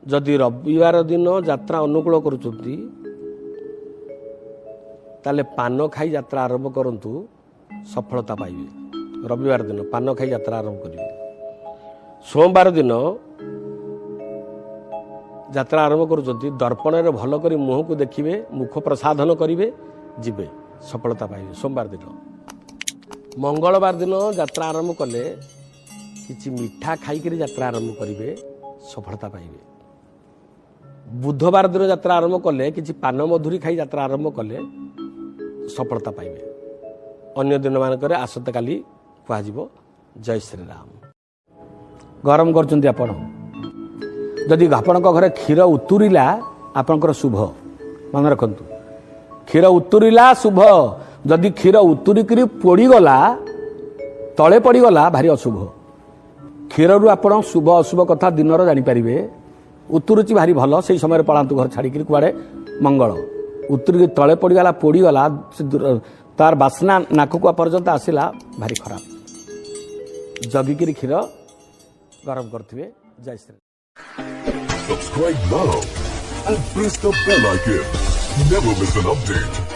जदि रविवार दिन यात्रा अनुकूल करुचंती ताले पान खाई यात्रा आरंभ करंतु सफलता पाइबे। रविवार दिन पान खाई यात्रा आरंभ करेंगे। सोमवार दिन यात्रा आरंभ करुचंती दर्पण रे भल करी मुह को देखिबे, मुख प्रसाधन करिवे, जिबे, सफलता पाइबे। सोमवार दिन। मंगलवार दिन यात्रा आरंभ कले किछि मिठा खाई करी यात्रा आरंभ करिवे, सफलता पाइबे। बुधवार दिन यात्रा आरंभ कले किछि पान मधुरी खाई यात्रा आरंभ कले सफलता पाइबे। अन्य दिन मानकर आसंता काली कुहाजिबो जय श्री राम। गरम करचंती आपण जदि आपणक घरे क्षीर उतुरिला आपणकर शुभ। मन रखंतु क्षीर उतुरिला शुभ। जदि क्षीर उतुरिक पोड़ीगला तले पड़ीगला भारी अशुभ। क्षीर रु आपण शुभ अशुभ कथा दिन जानीपारे। उतुरुचि भारी भल से समय पलांतु घर छाड़ी कुआड़े मंगल। उतुरिक तले पड़ीगला पोड़ीगला तार बास्ना नाकक पर्यंत आसला भारी खराब। जगिक क्षीर गरम करथिबे। जय Shri. Subscribe now and press the bell icon. Never miss an update.